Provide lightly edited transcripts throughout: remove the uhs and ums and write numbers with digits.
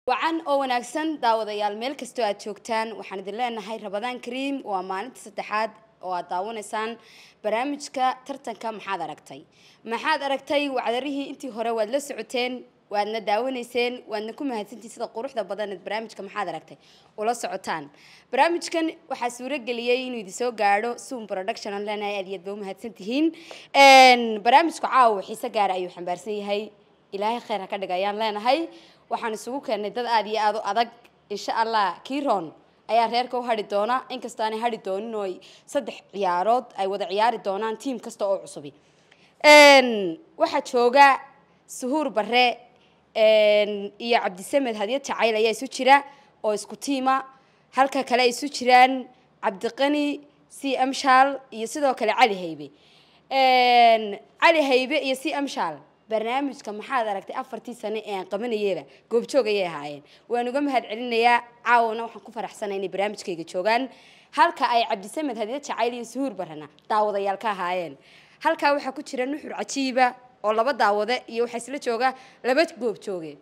وعن أو وناكسن داوديال ميل كستو aad joogtaan waxaan idin leenahay Ramadaan Kariim waa maalinta saddexaad oo aad daawanaysaan barnaamijka tartanka maxaad aragtay wacdarihii intii hore waad la socoteen waadna daawanayseen waadna ku mahadsantiin sida quruxda badan ee barnaamijka maxaad aragtay ula socotaan barnaamijkan waxa suura galiyay inuu idin soo gaaro Zoom Production aan leenahay aad iyo mahadsantihiin barnaamijku caawa xiisa gaar ayuu xambaarsan yahay ilaahay khayr ha ka dhigayaan leenahay waxaan isugu keenay dad aad iyo aad u adag insha Allah Kiron ayaa reerka u hari doona inkastoo aan hari doonin oo saddex ciyaarood ay wada ciyaari doonaan team kasta oo cusub waxa jooga Suhuur Barre iyo Cabdisamed Hadiya Jacayl ayaa isu jira oo isku tiima halka kale ay isu jiraan Cabdiqani si Amshal iyo sidoo kale Ali Haybe iyo si Amshal barnaamijka maxaad aragtay afartii sano ee aan qabanayay goob joog ayay ahaayeen waan uga mahad celinayaa caawna waxaan ku faraxsanahay in barnaamijkayga joogan halka ay Cabdisamed Hadiya Jacayl iyo Suhuur Barrena daawadayaal ka ahaayeen halka waxa ku jira nuxur cajiiba oo laba daawade iyo waxa isla jooga laba goob jooge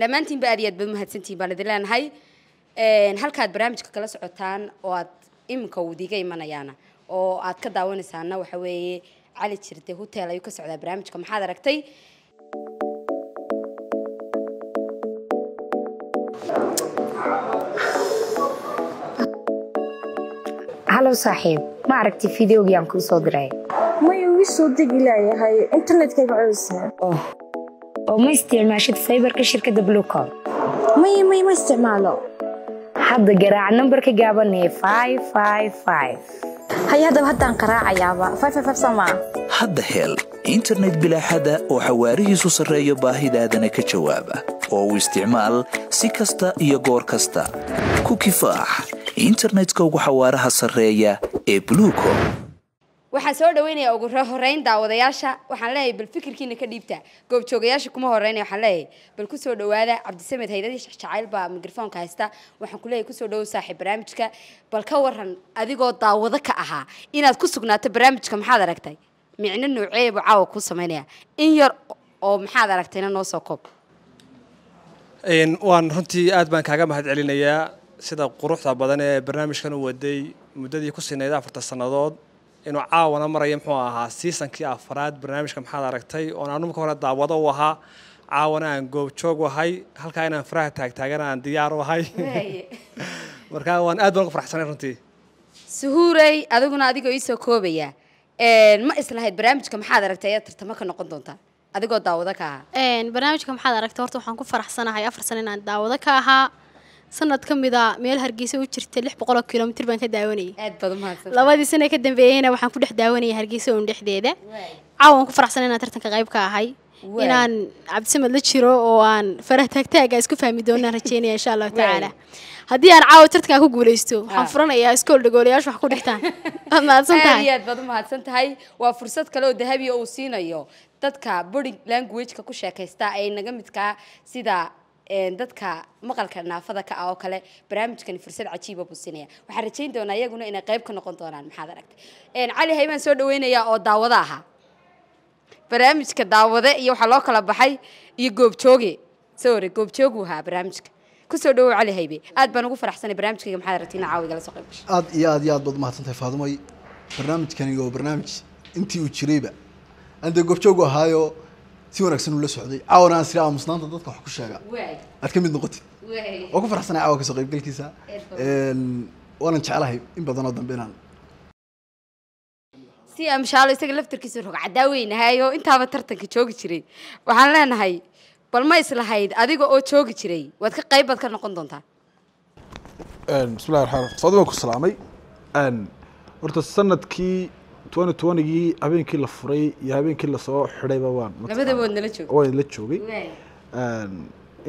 dhamaantiin ba aad iyo aad mahadsantiin baan idin leenahay halkaad barnaamijka kala socotaan oo aad imka wadiga imanayaan oo aad ka daawanaysaana waxa weeye علي جرده هوتيل ayuu ka socdaa barnaamijka maxaad aragtay Hello saaxiib ma aragtay fiidiyoogii aan ku soo diray ma uu soo degilayahay internetka cusub oo ma isticmaashid fiberka shirkadda Bluecom ma isticmaalo hadda garaac numberka gaaban ee 555 هيا هذا قراءة يابا 555 سما هذا هيل إنترنت بلا حدا وحواريه سرية باهدة دنك جوابه أو استعمال سيكستا يجور كستا كوكيفاح إنترنت كوكو حوارها سرية بلوكوم waxaan soo dhaweynaya ugu horeyn daawadayaasha waxaan leeyahay bal fikirkiina ka dhiibta goob joogayaasha kuma horeynay waxaan leeyahay bal ku soo dhawaada Cabdisamed Haydadi Jacayl baa mikrofoonka haysta waxaan ku leeyahay ku soo dhaw saaxiib barnaamijka bal ka waran adigoo daawada ka ahaa inaad ku sugnaato barnaamijka maxaad aragtay micno noocee buu caawa ku sameynaya in yar oo maxaad aragtayna noo soo koob waan runtii aad baan kaaga mahad celinayaa sida quruxda badan ee barnaamijkan u waday muddadii ku sineed 4 sanadood inuu caawana marayo muxuu ahaa seasonkii afraad barnaamijka maxaad aragtay oo aanu marka hore daawado u ahaa caawana aan goob joog ahay halka inaan faraha taagtaagan aan diyaar u ahay marka waan aad baan u faraxsanahay runtii Suhuuray adiguna adigoo ii soo koobaya ma islahayd barnaamijka maxaad aragtay aad tartamo ka noqon doontaa adigoo daawado ka ahaa barnaamijka maxaad aragtay horta waxaan ku faraxsanahay 4 sano inaan daawado ka ahaa sanad kamida meel Hargeysa u jirtay 600 kilomitir baan ka daawanayay aad badan mahadsan labadii sano ka dambeeyayna waxaan ku dhex daawanayay Hargeysa oo dhexdeeda caawan ku faraxsanahay inaan tartanka qayb ka ahay inaan Cabdisamed la jiro oo aan faraha taagtaaga isku fahmi doonaan rajeynaya insha Allah taala haddii aan caawa tartanka ku guuleysto waxaan furanayaa iskool dhagoolayaasha wax ku dhigtaan mahadsantahay aad badan mahadsantahay waa fursad kale oo dahabi oo siinayo dadka body language-ka ku sheekaysta ay naga midka sida dadka maqalka naafada ka oo kale barnaamijkan fursad cajiib ah buusinaya waxa rajayn doonaa iyaguna inay qayb ka noqon doonaan maxaad aragtay Ali Hayban soo dhaweynaya oo daawada aha barnaamijka daawada iyo waxa loo kala baxay iyo goob jooge goob joogu ha barnaamijka ku soo dhaw Ali Haybe aad baan ugu faraxsanahay barnaamijkayga maxaad aragtay caawiga la soo qayb gashay aad iyo aad baad mahadsantahay Faadumay barnaamijkani waa barnaamij intii uu jirayba ande goob joogu ahaayo si wanaagsan uu la socday caawna asri aamusnaanta dadka wax ku sheega aad ka mid noqotay oo ku faraxsanahay caawa ka soo qayb galkiisa waan jecelahay in badan oo dambe inaan si Amshal isaga laftirkiisa rog cadaaweynahayo intaaba tartanka joogi jiray waxaan leenahay bal ma islahayd adiga oo joogi jiray waad ka qayb ka noqon doontaa bismillaahir rahmaanir rahiim Faaduma ku salaamay horta sanadkii 2020 habeenkii la furay iyo habeenkii la soo xidhayba waan labadaba la joogay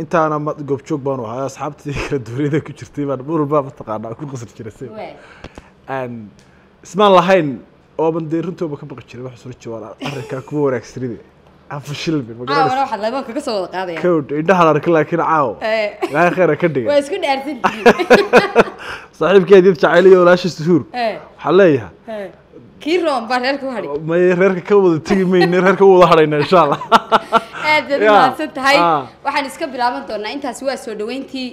intaana goob joog baan u ahaa asxaabtii kala duwanida ku jirtay baan marwalba mataqaanaa ku qasri jiray ismaan lahayn oo bandeerintooba ka baqi jiray wax soo jawaan arrinka ku wanaagsanide afshil bi magaalada waxa la ka soo wada qaadaya kood indhaha arka laakiin caaw ilaahay khayr ka dhigay waa isku dhaarsan saaxiibkeedii Jacayl iyo walaashii Suhuur waxa leeyahay Kiron baa reerka u hadhay ma reerka ka wada tagi maynaa reerka u wada hadhayna insha Allah aad baad mahadsan tahay waxaan iska bilaaban doonaa intaasi waa soo dhaweyntii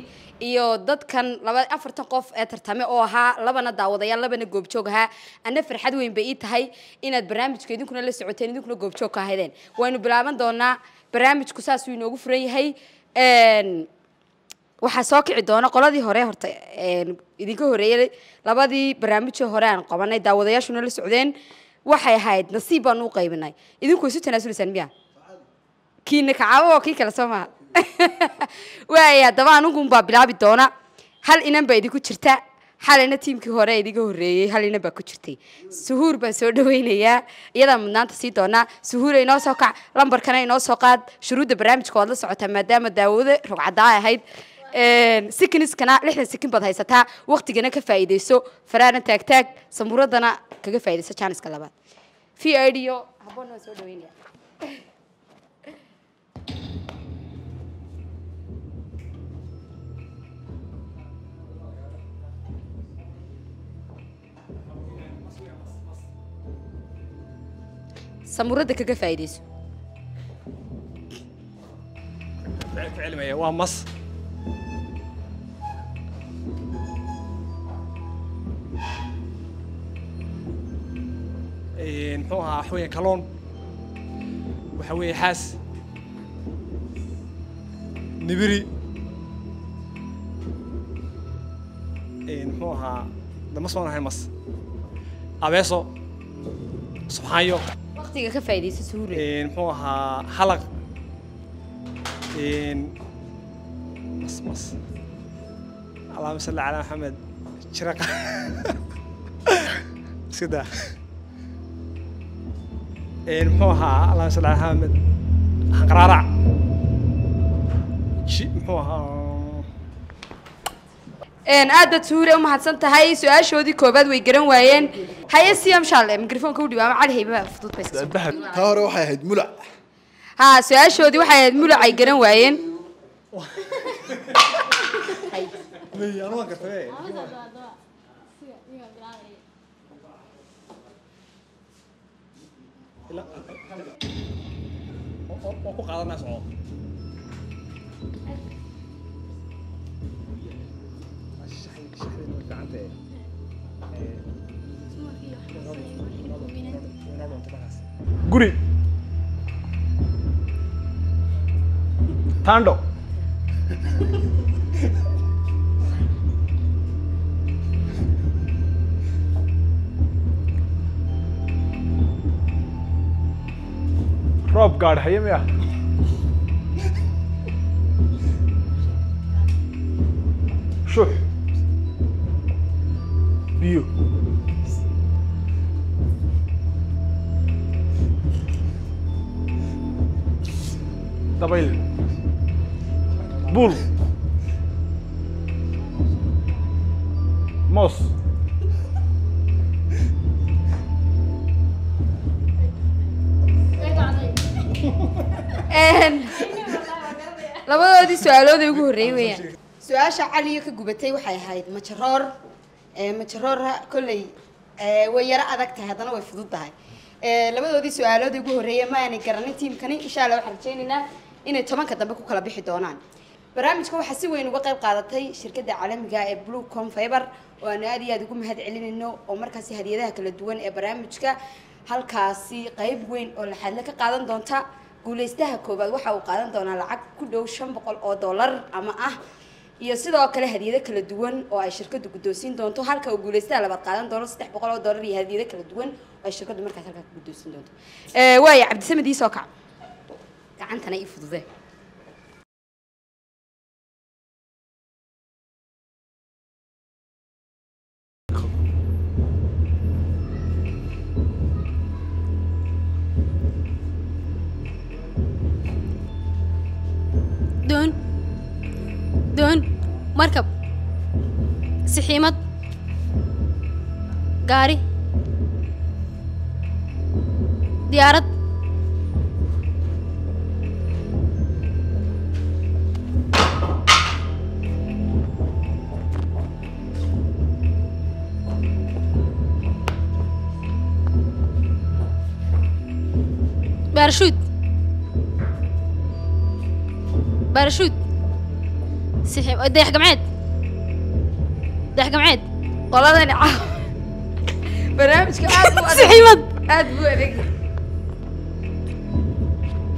iyo dadkan 4 qof ee tartame oo ahaa labana daawadayaal labana goobjoog ahaa ana farxad weyn bay ii tahay inaad barnaamijka idinkuna la socoteen idinkuna goobjoog ka ahaydeen waynu bilaaban doonaa barnaamijku saas uu inoogu furan yahay waxaa soo kici doona qoladii hore horta idinka horeeyay labadii barnaamijyo hore aan qabanay daawadayaashuna la socdeen waxay ahayd nasiib baan u qaybinay idinku isu tanaasulisaan miya kiina kacaabo kii kala soo maaha waaya daba anugu baa bilaabi doona hal inan baa idinku jirta xalina tiimkii hore idiga horeeyay hal inan baa ku jirtay suhuur baan soo dhaweynayaa iyada mudnaanta sii doona suhuur inoo soo kac lambarkana inoo soo qaad shuruudda barnaamijka waad la socotaa maadaama daawada rogcadaa ahayd sikinskana 60 sikin baad haysataa waqtigana ka faa'iideyso faraana taagtaag samuuradana kaga faa'iideyso chance-ka labaad VIDyo habboon soo dhaweynaya samuurada kaga faa'iideyso علمية ومص نحوها حوية كالون وحوية حاس نبري نحوها دمصونا هاي مص أبيسو سبحانيو وقتك كفايديس سهولة نحوها حلق مص اللهم صل على محمد شرق سيدا محوها اللهم صل على محمد قرارع محوها aad suure uma hadsanta hay su'aashoodii koobaad way garan waayeen haye siyam shalle mikrofoonka u dhiibaa cali hayba fudud bay iska ta hore waxay ahayd mulac ha su'aashoodii waxay ahayd mulac ay garan waayeen ku qaadanaa socod guri tando roob gaadh haye miya shux biyo dabayl bul moos labadoodii su'aaloodii ugu horeeyay weeyaan su'aasha cali ka gubatay waxay ahayd majaroor kolley way yara adag tahay haddana way fudud tahay labadoodii su'aaloodii ugu horeeyay ma aanay garanin tiimkani insha Allah waxaan rajaynaynaa inay 10ka dambe ku kala bixi doonaan barnaamijka waxaa si weyn uga qayb qaadatay shirkadda caalamiga ee Bluecom Fiber oo aan aad iyo aad ugu mahad celinayno oo markaasi hadiyadaha kala duwan ee barnaamijka halkaasi qayb weyn oo la xadla ka qaadan doonta guuleystaha koobaad waxa uu qaadan doonaa lacag ku dhow $500 ama ah iyo sidoo kale hadiyado kala duwan oo ay shirkaddu guddoonsiin doonto halka uu guuleystaha labaad qaadan doono $300 iyo hadiyado kala duwan oo ay shirkaddu markaas halka ku guddoonsiin doonto waaya Cabdisamad ii soo kac gacantana ii fududee دون مركب سحيمة قاري ديارة بارشوت باراشوت سحب دايح جمعات دايح جمعات qoladan barnaamijka aad buu سحيمد aad buu adag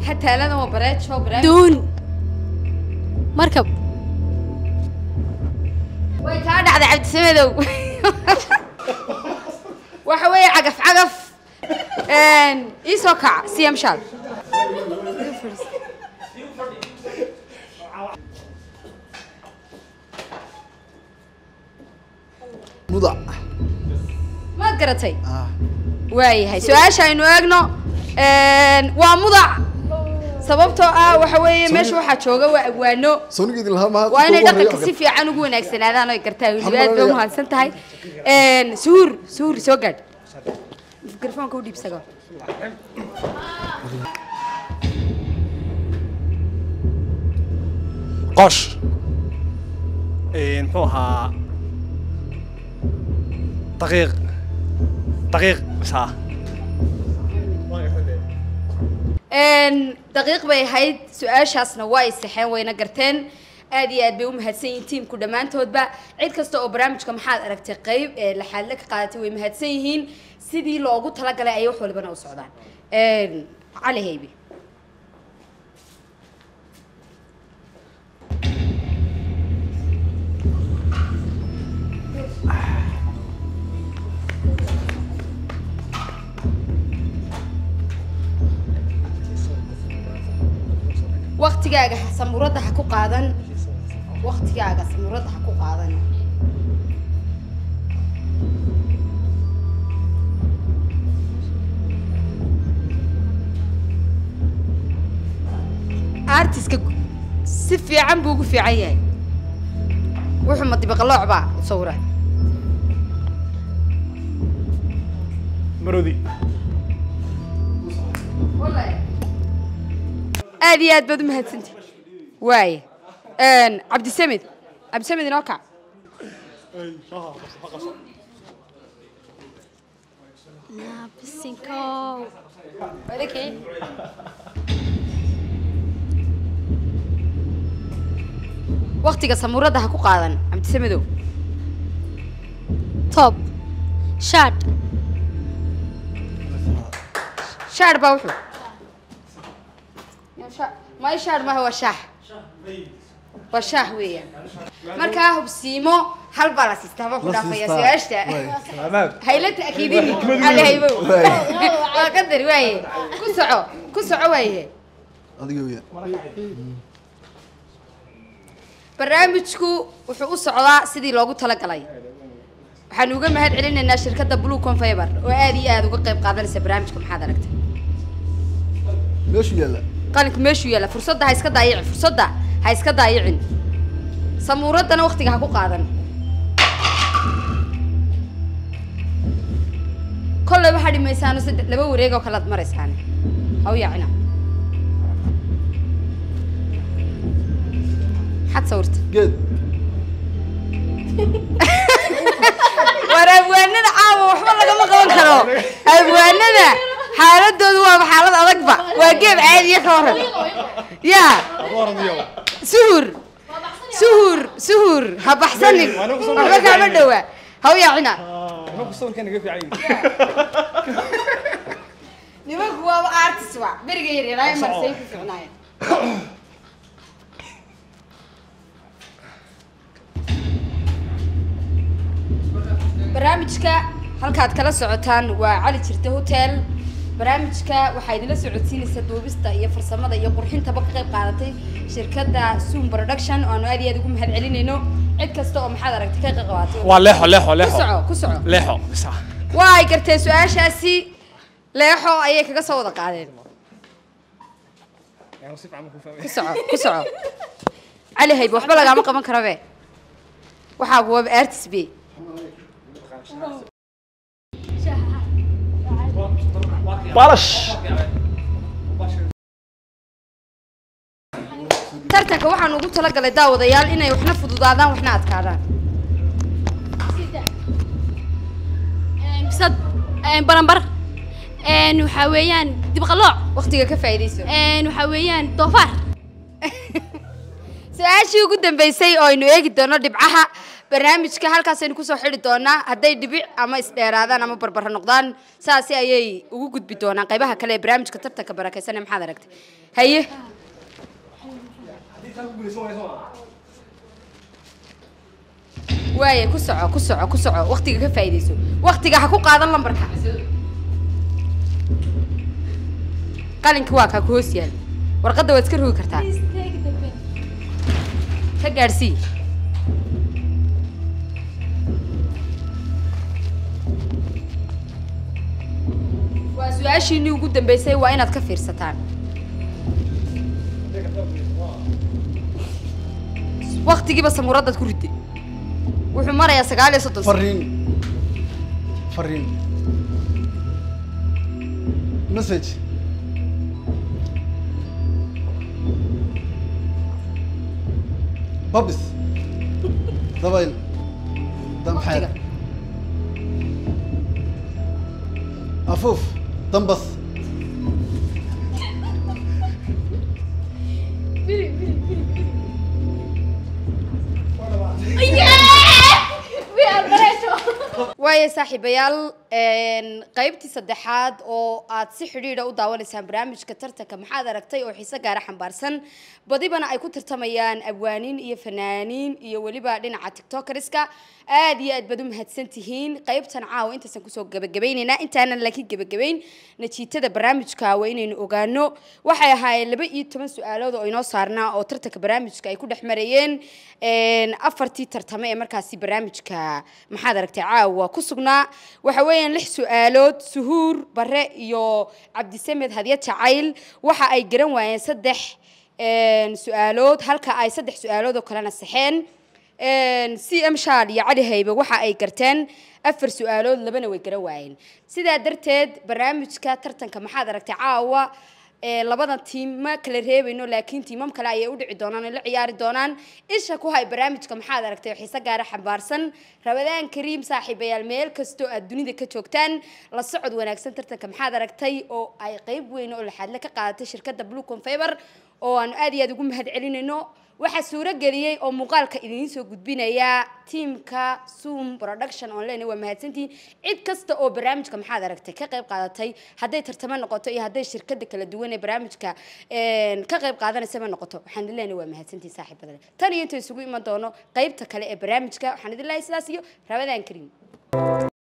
xataa ladan waa bareejo barnaamij دون مركب way kaa dhacday cabdisamedow waxa weeye cagaf cagaf ii soo kac siyam shaal mudac maad garatay waayahay su-aasha aynu eegno waa mudac sababtoo ah waxa weeye meesha waxaa jooga waa agwaano soonigeedii lahaa maha waa inay dhaqanka si fiican ugu wanaagsanaadaan oo gartaa weliba aad bay u mahadsan tahay suhuur suhuur soo gaadh mikrofoonka u dhiibsago qosh muxuu ahaa daqiiq daqiiq bisa daqiiq bay ahayd su-aashaasna waa ay saxeen wayna garteen aad iyo aad bay u mahadsan yihiin tiimku dhammaantoodba cid kasta oo barnaamijka maxaad aragtay qayb laxaadle ka qaadatay way mahadsan yihiin sidii loogu talagalay ayay wax walbana u socdaan cali haybi waqtigaaga samuurada ha ku qaadan waqtigaaga samuurada ha ku qaadan artiska si fiican buu ugu fiican yahay wuxuu ma dibaqalooc baa sawira marodi aad iyo aad baad u mahadsantihi waaye cabdisamed cabdisamed inoo kac نابسينكو ولكن waqtiga samuurada ha ku qaadan cabdisamedow توب شاد shaar baa wuxuu may shaar maaha waa shaah waa shaah weeyaan markaa hubsiimo hal baa la siistaa baan ku dhaafaya su-aashta hayla ta'kiidini cali haybow waa qadar waaye ku soco waaye adiga weya barnaamijku wuxuu u socdaa sidii loogu talagalay waxaan uga mahad celinaynaa shirkadda blue confiber oo aad iyo aad uga qayb qaadanaysa barnaamijka maxaad aragtay meeshu yaalla qalinka meeshuu yaalla fursadda ha iska daayicin fursadda ha iska daayicin samuuraddana waqtiga ha ku qaadan kolley waxaa dhimaysaano laba wareeg oo kalaad maraysaane ha u yaacina maxaad sawirta geed war abwaanada caawa waxba lagama qaban karo abwaanada xaaladoodu waaba xaalad adagba waa geeb caadiya ka waran ya suhur ha baxsanin waxba kaama dhowaa ha u yaacina nimanku waaba artist wa beriga yaryaraayo marsay ku ficnaayeen barnaamijka halkaad kala socotaan waa cali jirte hotel barnaamijka waxaa idinla socodsiinaysa duubista iyo farsamada iyo qurxintaba ka qayb qaadatay shirkadda Zoom Production oo aanu aad iyo aad ugu mahad celinayno cid kasta oo maxaad aragtay ka qayb qaadatay waa leexo ku soco leexo bisa waa ay gartay su-aashaasi leexo ayay kaga soo wada qaadeen ku soco cali haybe waxba lagaama qaban karabe waxaa waaba artist be balash tartanka waxaan ugu talagalay daawadayaal inay waxna fududaadaan waxna adkaadaan بسد برنبر waxaa weeyaan dib qalooc waqtiga ka faa'iideyso waxaa weeyaan doofaar su-aashii ugu dambeysay oo aynu eegi doono dhibcaha barnaamijka halkaasaynu kusoo xidhi doonaa hadday dhibic ama isdheeraadaan ama barbaro noqdaan saasi ayay ugu gudbi doonaan qaybaha kale ee barnaamijka tartanka barakaysan maxaad aragtay haye waaye ku soco waqtiga ka faa'iideyso waqtiga ha ku qaadan lambarka qalinka waa kaa ku hoos yaal warqadda waad iska rogi kartaa ka gaarsii waa su-aashiinii ugu dambeysay waa inaad ka fiirsataan waqtigiiba samuuradaad ku riday wuxuu marayaa 39 fariin message babis dabayl damxaad afuuf dambas waaye saaxiibayaal qaybtii saddexaad oo aad si xidhiidha u daawanaysaan barnaamijka tartanka maxaad aragtay oo xiise gaara xambaarsan badibana ay ku tartamayaan abwaaniin iyo fanaaniin iyo weliba dhinaca tiktokeriska aad iyo aad baad u mahadsan tihiin qaybtan caawa intaasan kusoo gabagabaynaynaa intaanan laakiin gabagabayn natiijada barnaamijka waa inaynu ogaano waxay ahaayeen 12 su-aalood oo inoo saarnaa oo tartanka barnaamijka ay ku dhex marayeen afartii tartame ee markaasi barnaamijka maxaad aragtay caawa ku sugnaa waxa weeyaan 6 su-aalood suhuur bare iyo cabdisamed hadiyad jacayl waxa ay garan waayeen 3 su-aalood halka ay 3 su-aalood oo kalena saxeen CM Shaad iyo Cali Haybe waxa ay garteen 4 su-aalood labana way garan waayeen sidaa darteed barnaamijka tartanka maxaad aragtay caawa labadan tiim ma kala reebayno laakiin tiimam kale ay u dhici doonaan la ciyaari doonaan isha ku hay barnaamijka maxaad aragtay xiise gaar ah xambaarsan Ramadaan Kariim saaxiibayaal meel kasto aad dunida ka joogtaan la socod wanaagsan tartanka maxaad aragtay oo ay qayb weyn oo laxadle ka qaadatay shirkadda Blue Confiber oo aan aad iyo aad ugu mahad celinayno waxa suura galiyay oo muuqaalka idin soo gudbinaya teamka Zoom Production online waa mahadsantiin cid kasta oo barnaamijka maxaad aragtay ka qayb qaadatay haday tartamo noqoto iyo haday shirkadda kala duwan ee barnaamijka ka qayb qaadanaysa ma noqoto waxaan idin leenahay waa mahadsantiin saaxiibada tan iyo inta isugu iman doono qaybta kale ee barnaamijka waxaan idin leeyahay sidaas iyo Ramadaan Kariim